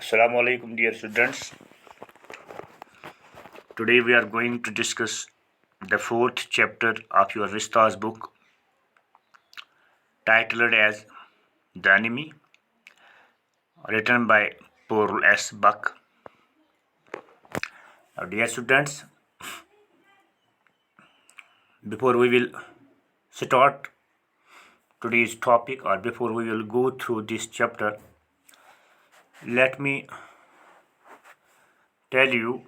Assalamu alaikum, dear students. Today we are going to discuss the fourth chapter of your Vistas book titled as The Enemy, written by Paul S. Buck. Now, dear students, before we will start today's topic or before we will go through this chapter, let me tell you,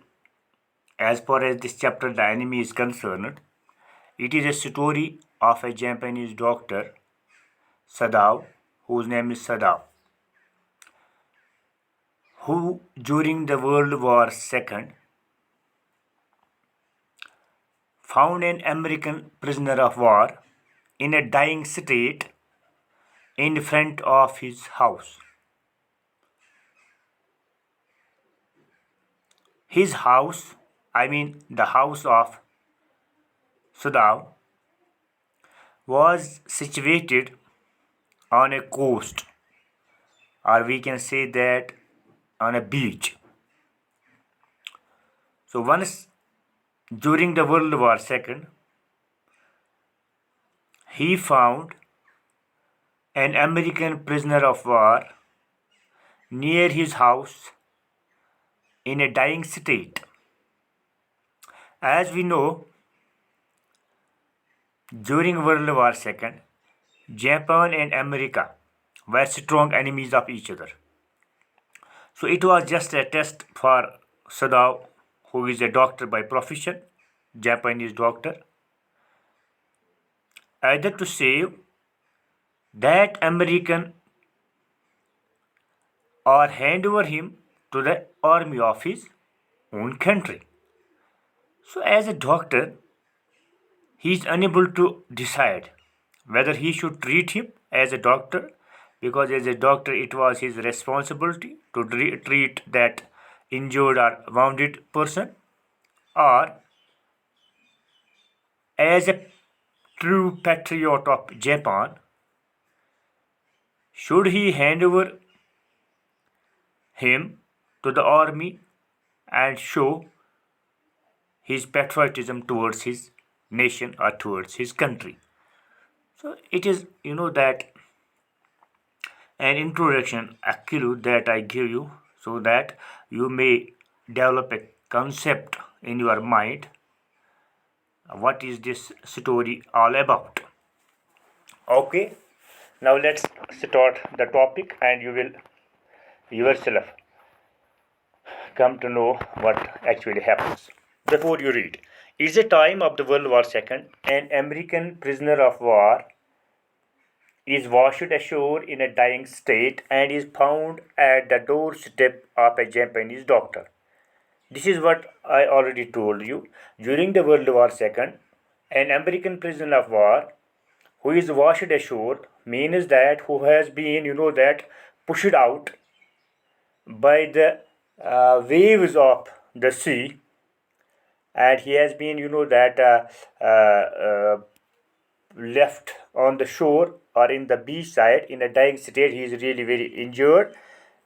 as far as this chapter, The Enemy, is concerned, it is a story of a Japanese doctor, Sadao, whose name is Sadao, who during the World War II found an American prisoner of war in a dying state in front of his house. His house, the house of Sadao, was situated on a coast, or we can say that on a beach. So once during the World War II, he found an American prisoner of war near his house in a dying state. As we know, during World War II, Japan and America were strong enemies of each other. So it was just a test for Sadao, who is a doctor by profession, Japanese doctor, either to save that American or hand over him to the army of his own country. So as a doctor, he is unable to decide whether he should treat him as a doctor, because as a doctor it was his responsibility to treat that injured or wounded person, or as a true patriot of Japan, should he hand over him to the army and show his patriotism towards his nation or towards his country. So it is, that an introduction actually that I give you so that you may develop a concept in your mind. What is this story all about? Okay, now let's start the topic and you will yourself come to know what actually happens. Before you read, it's the time of the World War II. An American prisoner of war is washed ashore in a dying state and is found at the doorstep of a Japanese doctor. This is what I already told you. During the World War II, an American prisoner of war who is washed ashore means that who has been, pushed out by the waves of the sea, and he has been, left on the shore or in the beach side in a dying state. He is really very injured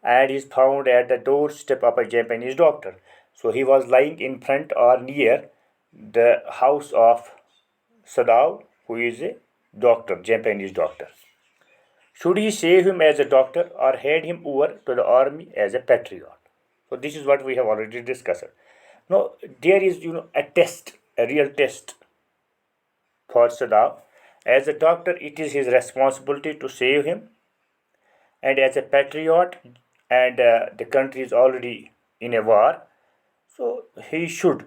and is found at the doorstep of a Japanese doctor. So he was lying in front or near the house of Sadao, who is a doctor, Japanese doctor. Should he save him as a doctor or hand him over to the army as a patriot? So this is what we have already discussed. Now there is, a test, a real test for Sadao. As a doctor, it is his responsibility to save him, and as a patriot, and the country is already in a war, so he should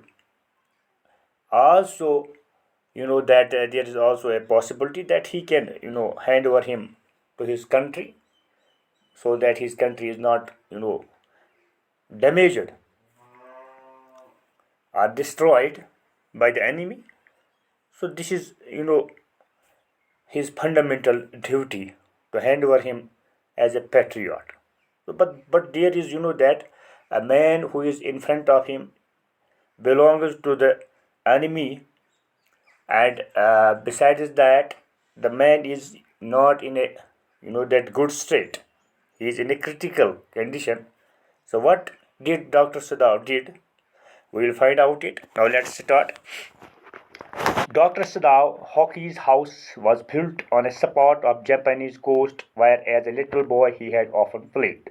also, that there is also a possibility that he can, hand over him to his country, so that his country is not, damaged or destroyed by the enemy. So this is, his fundamental duty to hand over him as a patriot. But there is, that a man who is in front of him belongs to the enemy, and besides that, the man is not in a, that good state. He is in a critical condition, So what did Dr. Sadao did? We will find out it. Now let's start. Dr. Sadao Hockey's house was built on a spot of Japanese coast where as a little boy he had often played.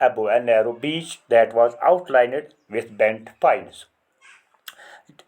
above a narrow beach that was outlined with bent pines.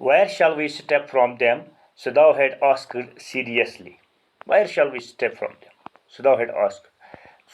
Where shall we step from them? Sadao had asked seriously. Where shall we step from them? Sadao had asked.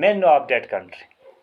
men of that country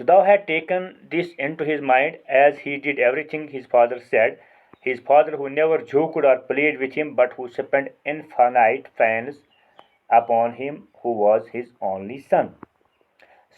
Sadao had taken this into his mind as he did everything his father said. His father, who never joked or played with him, but who spent infinite fans upon him, who was his only son.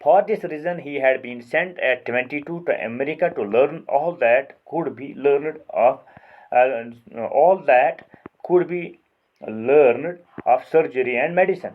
For this reason, he had been sent at 22 to America to learn all that could be learned of surgery and medicine.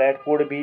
that could be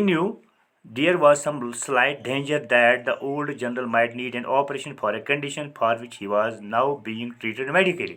knew there was some slight danger that the old general might need an operation for a condition for which he was now being treated medically।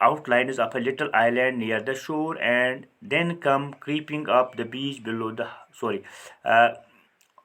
outlines of a little island near the shore and then come creeping up the beach below the sorry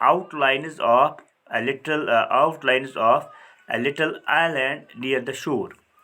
outlines of a little island near the shore।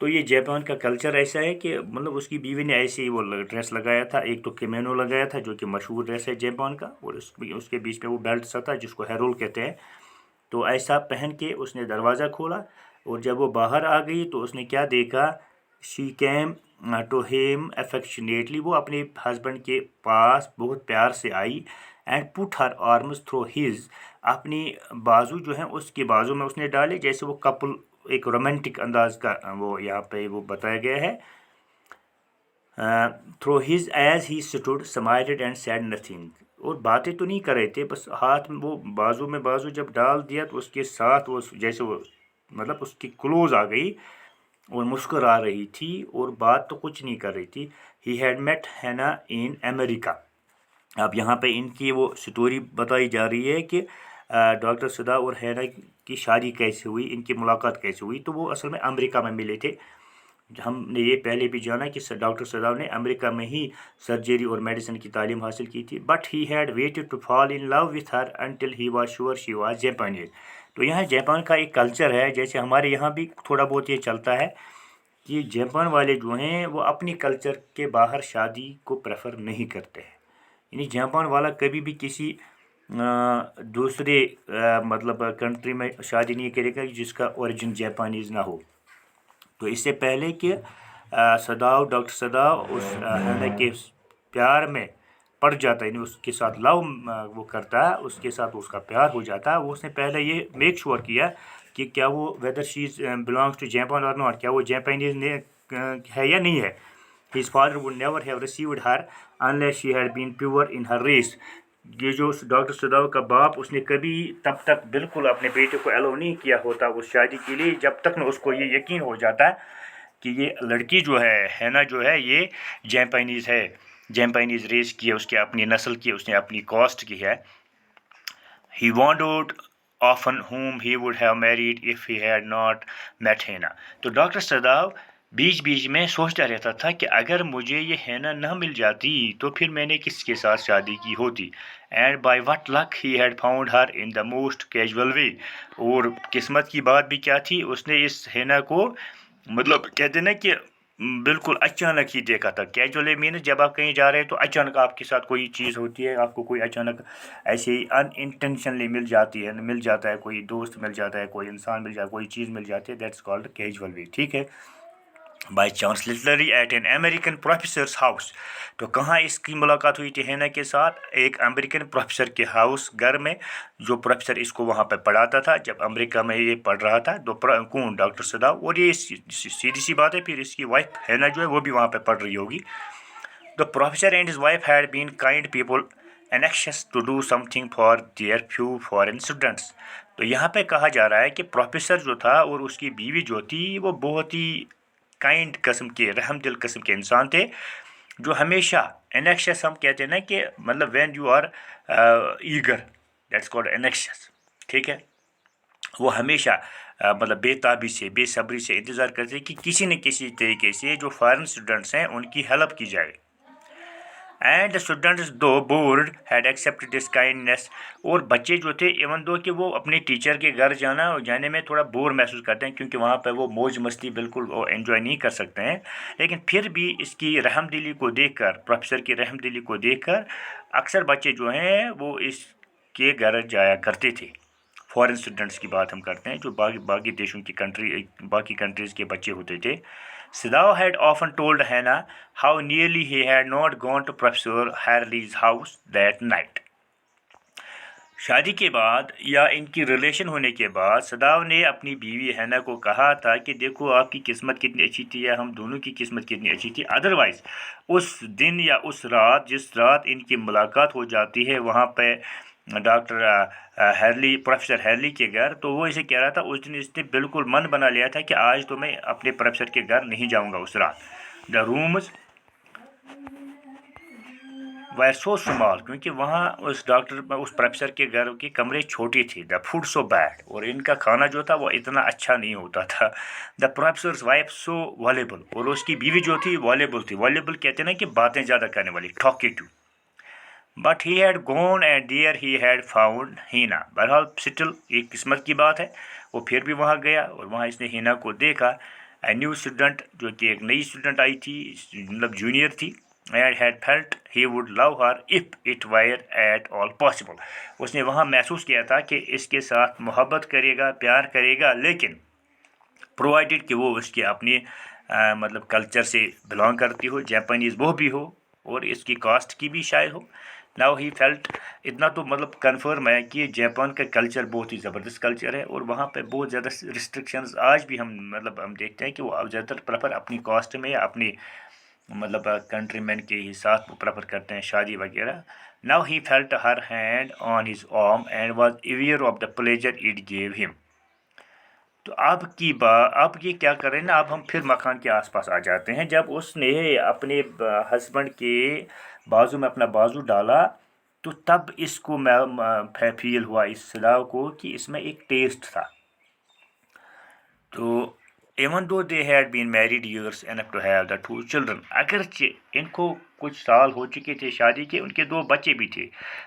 تو یہ Japan کا culture ایسا ہے کہ مطلب اس کی بیوی نے ایسے ہی وہ ڈریس لگایا تھا، ایک تو کیمینو لگایا تھا جو کہ مشہور ڈریس ہے جاپان کا، اور اس کے بیچ میں وہ بیلٹ سا تھا جس کو ہیرول کہتے ہیں. تو ایسا پہن کے اس نے دروازہ کھولا، اور جب وہ باہر آ گئی تو اس نے کیا دیکھا، she came to him affectionately, وہ اپنے ہسبینڈ کے پاس بہت پیار سے آئی، and put her arms through his, اپنی بازو جو ہیں اس کے بازو میں اس نے ڈالے، جیسے وہ کپل ایک رومانٹک انداز کا وہ یہاں پہ وہ بتایا گیا ہے. Through his ease he stood smiled and said nothing, اور باتیں تو نہیں کر رہے تھے، بس ہاتھ میں وہ بازو جب ڈال دیا تو اس کے ساتھ وہ جیسے وہ مطلب اس کی کلوز آ گئی اور مسکرا رہی تھی، اور بات تو کچھ نہیں کر رہی تھی. ہی ہیڈ میٹ ہینا ان امریکہ. اب یہاں پہ ان کی وہ سٹوری بتائی جا رہی ہے کہ ڈاکٹر صدا اور ہینا کی شادی کیسے ہوئی، ان کی ملاقات کیسے ہوئی. تو وہ اصل میں امریکہ میں ملے تھے. ہم نے یہ پہلے بھی جانا کہ ڈاکٹر صداو نے امریکہ میں ہی سرجری اور میڈیسن کی تعلیم حاصل کی تھی، but he had waited to fall in love with her until he was sure she was Japanese. تو یہاں جاپان کا ایک کلچر ہے، جیسے ہمارے یہاں بھی تھوڑا بہت یہ چلتا ہے کہ جاپان والے جو ہیں وہ اپنی کلچر کے باہر شادی کو پریفر نہیں کرتے ہیں. یعنی جاپان والا کبھی بھی کسی دوسرے مطلب کنٹری میں شادی نہیں کرے گا جس کا اوریجن جاپانیز نہ ہو. تو اس سے پہلے کہ ڈاکٹر صداو اس ہینا کے پیار میں پڑ جاتا ہے، یعنی اس کے ساتھ لو وہ کرتا ہے، اس کے ساتھ اس کا پیار ہو جاتا ہے، وہ اس نے پہلے یہ میک شور کیا کہ کیا وہ whether she belongs to Japan اور ناٹ، کیا وہ جاپانیز ہے یا نہیں ہے. His father would never have received her unless she had been pure in her race. یہ جو ڈاکٹر صداو کا باپ، اس نے کبھی تب تک بالکل اپنے بیٹے کو ایلو نہیں کیا ہوتا اس شادی کے لیے جب تک نہ اس کو یہ یقین ہو جاتا ہے کہ یہ لڑکی جو ہے ہینا جو ہے یہ جاپانیز ہے، جاپانیز ریس کی ہے، اس کی اپنی نسل کی، اس نے اپنی کاسٹ کی ہے. ہی وانڈرڈ often whom he would have married if he had not met ہینا. تو ڈاکٹر صداو بیچ میں سوچتا رہتا تھا کہ اگر مجھے یہ ہینا نہ مل جاتی تو پھر میں نے کس کے ساتھ شادی کی ہوتی. And by what luck he had found her in the most casual way. اور قسمت کی بات بھی کیا تھی، اس نے اس ہینا کو مطلب کہتے نا کہ بالکل اچانک ہی دیکھا تھا. کیجول مینس جب آپ کہیں جا رہے ہیں تو اچانک آپ کے ساتھ کوئی چیز ہوتی ہے، آپ کو کوئی اچانک ایسے ہی ان انٹینشنلی مل جاتا ہے، کوئی دوست مل جاتا ہے، کوئی انسان مل جاتا ہے، کوئی چیز مل جاتی ہے، دیٹس کالڈ کیجول وے. ٹھیک ہے. By chance literally at an American professors house. تو کہاں اس کی ملاقات ہوئی تھی ہینا کے ساتھ؟ ایک امریکن پروفیسر کے ہاؤس، گھر میں، جو پروفیسر اس کو وہاں پہ پڑھاتا تھا جب امریکہ میں یہ پڑھ رہا تھا. تو کون؟ ڈاکٹر صداو. اور یہ سیدھی سی بات ہے، پھر اس کی وائف ہینا جو ہے وہ بھی وہاں پہ پڑھ رہی ہوگی. The professor and his wife had been kind people anxious to do something for their few foreign students. تو یہاں پہ کہا جا رہا ہے کہ پروفیسر جو تھا اور اس کی بیوی جو تھی وہ بہت ہی کائنڈ قسم کے، رحم دل قسم کے انسان تھے، جو ہمیشہ انیکشس ہم کہتے ہیں نا کہ مطلب when you are eager, that's called anxious. ٹھیک ہے. وہ ہمیشہ مطلب بے تابی سے، بے صبری سے انتظار کرتے کہ کسی نہ کسی طریقے سے جو فارن اسٹوڈنٹس ہیں ان کی ہیلپ کی جائے. And the students to board had accepted this kindness. اور بچے جو تھے ایون دو کہ وہ اپنے ٹیچر کے گھر جانے میں تھوڑا بور محسوس کرتے ہیں، کیونکہ وہاں پہ وہ موج مستی بالکل وہ انجوائے نہیں کر سکتے ہیں، لیکن پھر بھی اس کی رحم دلی کو دیکھ کر، پروفیسر کی رحم دلی کو دیکھ کر اکثر بچے جو ہیں وہ اس کے گھر جایا کرتے تھے. فارن اسٹوڈنٹس کی بات ہم کرتے ہیں جو باقی دیشوں کی باقی کنٹریز کے بچے ہوتے تھے. Sadao had often told Hannah how nearly he had not gone to Professor Harley's house that night. شادی کے بعد یا ان کی ریلیشن ہونے کے بعد صداو نے اپنی بیوی ہینا کو کہا تھا کہ دیکھو آپ کی قسمت کتنی اچھی تھی، یا ہم دونوں کی قسمت کتنی اچھی تھی، ادروائز اس دن یا اس رات جس رات ان کی ملاقات ہو جاتی ہے وہاں پہ ڈاکٹر ہیرلی، پروفیسر ہیرلی کے گھر، تو وہ اسے کہہ رہا تھا اس دن اس نے بالکل من بنا لیا تھا کہ آج تو میں اپنے پروفیسر کے گھر نہیں جاؤں گا اس رات. دا رومز وائر سو اسمال، کیونکہ وہاں اس پروفیسر کے گھر کے کمرے چھوٹے تھے. دا فوڈ سو بیڈ، اور ان کا کھانا جو تھا وہ اتنا اچھا نہیں ہوتا تھا. دا پروفیسرز وائف سو والیبل، اور اس کی بیوی جو تھی والیبل تھی. والیبل کہتے ہیں نا کہ باتیں زیادہ کرنے والی، talkative. But he had gone and there he had found Hina. بہرحال سٹل ایک قسمت کی بات ہے، وہ پھر بھی وہاں گیا اور وہاں اس نے ہینا کو دیکھا. نیو اسٹوڈنٹ جو کہ ایک نئی اسٹوڈنٹ آئی تھی مطلب جونیئر تھی and had felt he would love her if it were at all possible. اس نے وہاں محسوس کیا تھا کہ اس کے ساتھ محبت کرے گا پیار کرے گا لیکن پرووائڈیڈ کہ وہ اس کے اپنے مطلب کلچر سے بلانگ کرتی ہو جاپانیز وہ بھی ہو اور اس کی کاسٹ کی بھی شاید ہو. ناؤ ہی فیلٹ اتنا تو مطلب کنفرم ہے کہ جاپان کا کلچر بہت ہی زبردست کلچر ہے اور وہاں پہ بہت زیادہ ریسٹرکشنز آج بھی ہم دیکھتے ہیں کہ وہ زیادہ تر پریفر اپنی کاسٹ میں یا اپنی مطلب کنٹری مین کے ہی ساتھ وہ پریفر کرتے ہیں شادی وغیرہ. Now he felt her hand on his arm and was aware of the pleasure it gave him. تو اب یہ کیا کر رہے ہیں نا، اب ہم پھر مکان کے آس پاس آ جاتے ہیں. جب اس نے اپنے ہسبینڈ کے بازو میں اپنا بازو ڈالا تو تب اس کو فیل ہوا اس صلاح کو کہ اس میں ایک ٹیسٹ تھا. تو even though they had been married years enough to have the 2 children, اگرچہ ان کو کچھ سال ہو چکے تھے شادی کے، ان کے 2 بچے بھی تھے،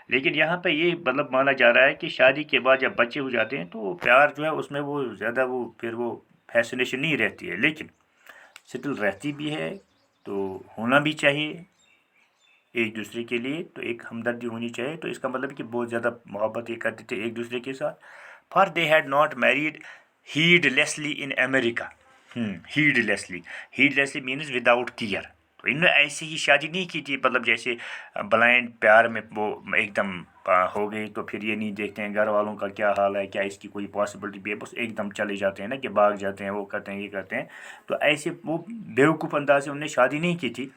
لیکن یہاں پہ یہ مطلب مانا جا رہا ہے کہ شادی کے بعد جب بچے ہو جاتے ہیں تو پیار جو ہے اس میں وہ زیادہ پھر وہ فیسنیشن نہیں رہتی ہے، لیکن سٹل رہتی بھی ہے. تو ہونا بھی چاہیے ایک دوسرے کے لیے، تو ایک ہمدردی ہونی چاہیے. تو اس کا مطلب کہ بہت زیادہ محبت یہ کرتے تھے ایک دوسرے کے ساتھ. For they had not married heedlessly in America. Heedlessly means without care. تو انہوں نے ایسے ہی شادی نہیں کی تھی مطلب جیسے بلائنڈ پیار میں وہ ایک دم ہو گئی تو پھر یہ نہیں دیکھتے ہیں گھر والوں کا کیا حال ہے، کیا اس کی کوئی پاسبلٹی بھی ہے، بس ایک دم چلے جاتے ہیں نا کہ بھاگ جاتے ہیں، وہ کرتے ہیں یہ کرتے ہیں. تو ایسے وہ بیوقوف انداز سے انہوں نے شادی نہیں کی تھی.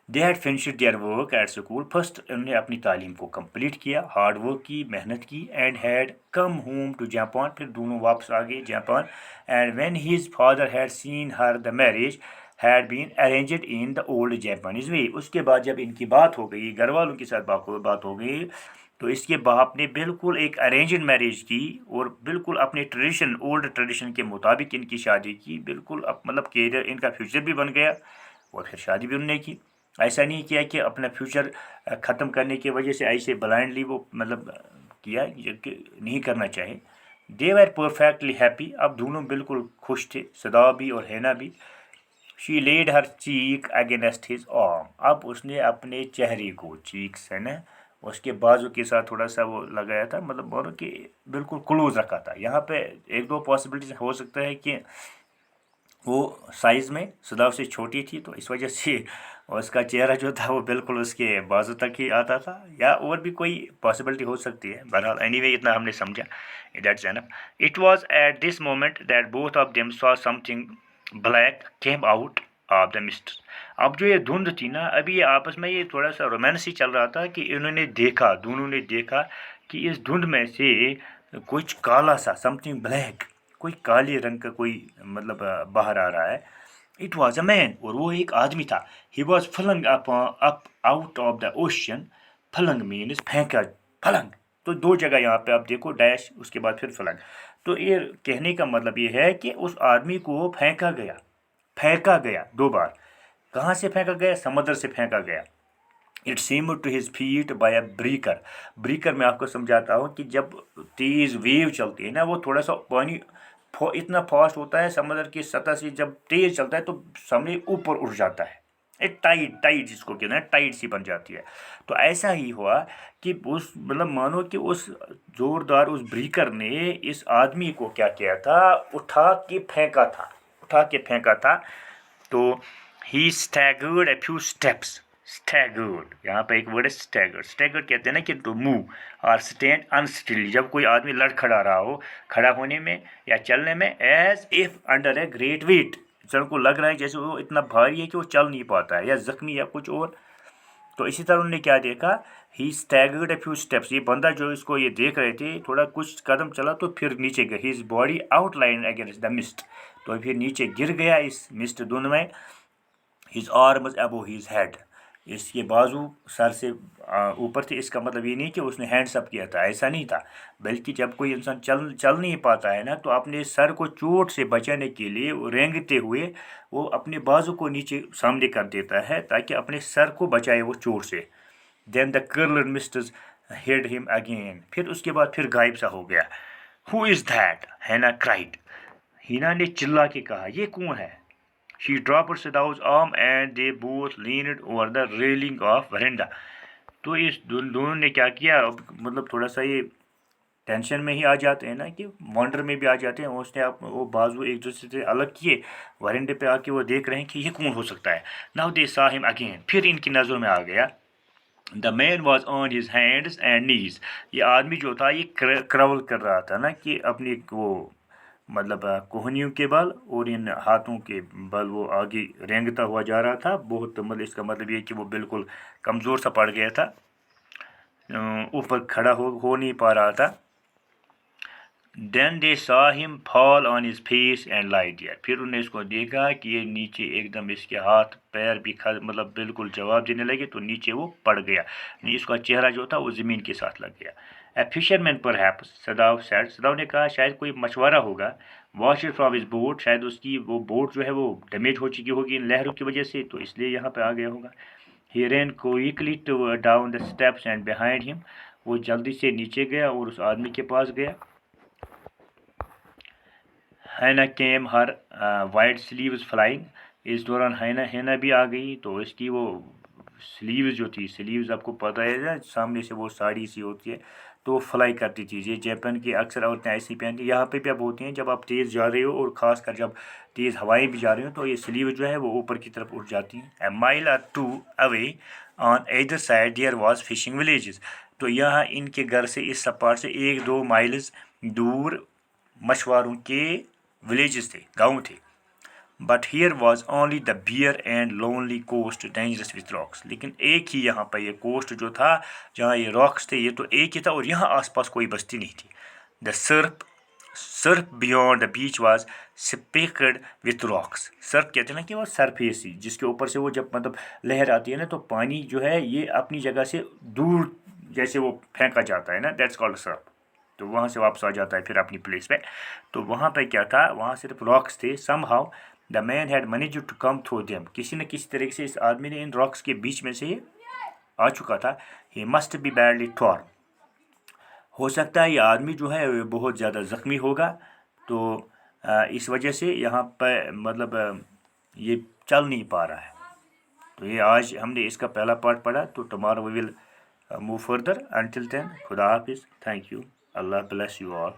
They had finished their work at school. First انہوں نے اپنی تعلیم کو کمپلیٹ کیا، ہارڈ ورک کی، محنت کی. And had come home to Japan. پھر دونوں واپس آ گئے Japan. And when his father had seen her the marriage had been arranged in the old Japanese way. اس کے بعد جب ان کی بات ہو گئی، گھر والوں کے ساتھ بات ہو گئی، تو اس کے باپ نے بالکل ایک ارینجڈ میرج کی اور بالکل اپنے ٹریڈیشن اولڈ ٹریڈیشن کے مطابق ان کی شادی کی. بالکل مطلب کیریئر ان کا فیوچر بھی بن گیا اور پھر شادی بھی انہوں نے کی. ایسا نہیں کیا کہ اپنا فیوچر ختم کرنے کی وجہ سے ایسے بلائنڈلی وہ مطلب کیا کہ نہیں کرنا چاہے. دے ور پرفیکٹلی ہیپی. اب دونوں بالکل خوش تھے، صدا بھی اور ہینا بھی. شی لیڈ ہر چیک اگینسٹ ہز آرم. اب اس نے اپنے چہرے کو، چیکس ہے نا، اس کے بازو کے ساتھ تھوڑا سا وہ لگایا تھا، مطلب بولو کہ بالکل کلوز رکھا تھا. یہاں پہ 1-2 پاسبلٹیز ہو سکتا ہے کہ وہ سائز میں صدا سے چھوٹی تھی تو اس وجہ سے اس کا چہرہ جو تھا وہ بالکل اس کے بازو تک ہی آتا تھا، یا اور بھی کوئی پاسبلٹی ہو سکتی ہے. بہرحال اینی وے اتنا ہم نے سمجھا. That's enough. It was at this moment that both of them saw something black came out of the mist. اب جو یہ دھند تھی نا، ابھی یہ آپس میں یہ تھوڑا سا رومانس ہی چل رہا تھا کہ دونوں نے دیکھا کہ اس دھند میں سے کچھ کالا سا سم تھنگ بلیک، کوئی کالے رنگ کا کوئی مطلب باہر آ رہا ہے. It was a man. اور وہ ایک آدمی تھا. He was flung up out of the ocean. Flung means پھینکا، فلنگ. تو 2 جگہ یہاں پہ آپ دیکھو ڈیش اس کے بعد پھر فلنگ. تو یہ کہنے کا مطلب یہ ہے کہ اس آدمی کو پھینکا گیا 2 بار. کہاں سے پھینکا گیا؟ سمندر سے پھینکا گیا. It seemed to his feet by a breaker. میں آپ کو سمجھاتا ہوں کہ جب تیز ویو چلتی ہے نا، وہ تھوڑا سا پانی اتنا فاسٹ ہوتا ہے سمندر کی سطح سے، جب تیز چلتا ہے تو سامنے اوپر اٹھ جاتا ہے. ایک ٹائٹ جس کو کہتے ہیں ٹائٹ سی بن جاتی ہے. تو ایسا ہی ہوا کہ اس مطلب مانو کہ اس زوردار اس بریکر نے اس آدمی کو کیا کیا تھا، اٹھا کے پھینکا تھا. تو ہی اسٹیگرڈ اے فیو اسٹیپس. اسٹیگرڈ یہاں پہ ایک ورڈ ہے اسٹیگرڈ کہتے ہیں نا کہ ٹو موو اور اسٹینڈ انسٹل. جب کوئی آدمی لڑکھڑا رہا ہو کھڑا ہونے میں یا چلنے میں، as if under a great weight. انسان کو لگ رہا ہے جیسے وہ اتنا بھاری ہے کہ وہ چل نہیں پاتا ہے یا زخمی یا کچھ اور. تو اسی طرح انہوں نے کیا دیکھا، ہی اسٹیگرڈ اے فیو اسٹیپس. یہ بندہ جو اس کو یہ دیکھ رہے تھے تھوڑا کچھ قدم چلا تو پھر نیچے گیا. His body out line against the must. تو پھر نیچے گر گیا اس مسٹ دھند میں. ہز آرمز ابو ہز ہیڈ. اس کے بازو سر سے اوپر تھے. اس کا مطلب یہ نہیں کہ اس نے ہینڈس اپ کیا تھا، ایسا نہیں تھا. بلکہ جب کوئی انسان چل نہیں پاتا ہے نا، تو اپنے سر کو چوٹ سے بچانے کے لیے رینگتے ہوئے وہ اپنے بازو کو نیچے سامنے کر دیتا ہے تاکہ اپنے سر کو بچائے وہ چوٹ سے. دین دا کرلڈ مسٹز ہیڈ ہم اگین. پھر اس کے بعد پھر غائب سا ہو گیا. ہو از دیٹ؟ Hina cried. ہینا نے چلا کے کہا یہ کون ہے. She dropped Sadav's arm and they both leaned over the railing of veranda. تو اس دونوں نے کیا کیا, مطلب تھوڑا سا یہ ٹینشن میں ہی آ جاتے ہیں نا, کہ وانڈر میں بھی آ جاتے ہیں. اس نے وہ بازو ایک دوسرے سے الگ کیے, ورنڈے پہ آ کے وہ دیکھ رہے ہیں کہ یہ کون ہو سکتا ہے. Now they saw him again. پھر ان کی نظروں میں آ گیا. The man was on his hands and knees. یہ آدمی جو تھا یہ کرول کر رہا تھا نا, کہ اپنی وہ مطلب کوہنیوں کے بل اور ان ہاتھوں کے بل وہ آگے رینگتا ہوا جا رہا تھا. بہت مطلب اس کا مطلب یہ کہ وہ بالکل کمزور سا پڑ گیا تھا, اوپر کھڑا ہو نہیں پا رہا تھا. Then they saw him fall on his face and lie there. پھر انہوں نے اس کو دیکھا کہ یہ نیچے ایک دم اس کے ہاتھ پیر بھی مطلب بالکل جواب دینے لگے, تو نیچے وہ پڑ گیا. اس کا چہرہ جو تھا وہ زمین کے ساتھ لگ گیا. A fisherman perhaps, Sadav said. Sadav نے کہا شاید کوئی مشورہ ہوگا. Watch it from his boat. شاید اس کی وہ بوٹ جو ہے وہ ڈیمیج ہو چکی ہوگی ان لہروں کی وجہ سے, تو اس لیے یہاں پہ آ گیا ہوگا. He ran quickly down the steps and behind him. وہ جلدی سے نیچے گیا اور اس آدمی کے پاس گیا. ہینا came, her white sleeves flying. اس دوران ہینا بھی آ گئی, تو اس کی وہ سلیوز جو تھی, سلیوز آپ کو پتہ ہے نا, سامنے سے وہ ساڑی سی ہوتی ہے تو وہ فلائی کرتی تھی. یہ جاپان کی اکثر عورتیں ایسی پہنتی ہیں, یہاں پہ بھی اب ہوتی ہیں. جب آپ تیز جا رہے ہو اور خاص کر جب تیز ہوائیں بھی جا رہی ہوں, تو یہ سلیو جو ہے وہ اوپر کی طرف اٹھ جاتی ہیں. A mile or two away on either side there was fishing villages. تو یہاں ان کے گھر سے اس سپاٹ سے 1-2 مائلز دور مچھواروں کے ولیجز تھے, گاؤں تھے. But here was only the bare and lonely coast dangerous with rocks. لیکن ایک ہی یہاں پہ یہ کوسٹ جو تھا جہاں یہ راکس تھے, یہ تو ایک ہی تھا, اور یہاں آس پاس کوئی بستی نہیں تھی. The surf beyond the beach was specked with rocks. surf کہتے ہیں نا کہ وہ سرفیس ہی, جس کے اوپر سے وہ جب مطلب لہر آتی ہے نا, تو پانی جو ہے یہ اپنی جگہ سے دور جیسے وہ پھینکا جاتا ہے نا, دیٹس کالڈ surf. تو وہاں سے واپس آ جاتا ہے پھر اپنی پلیس پہ. تو وہاں پہ کیا تھا, وہاں صرف راکس تھے. somehow the man had managed to come through them. کسی نہ کسی طریقے سے اس آدمی نے ان راکس کے بیچ میں سے یہ آ چکا تھا. He must be badly torn. ہو سکتا ہے یہ آدمی جو ہے بہت زیادہ زخمی ہوگا, تو اس وجہ سے یہاں پہ مطلب یہ چل نہیں پا رہا ہے. تو یہ آج ہم نے اس کا پہلا پارٹ پڑھا, تو tomorrow we will move further. Until then, خدا حافظ. Thank you. Allah bless you all.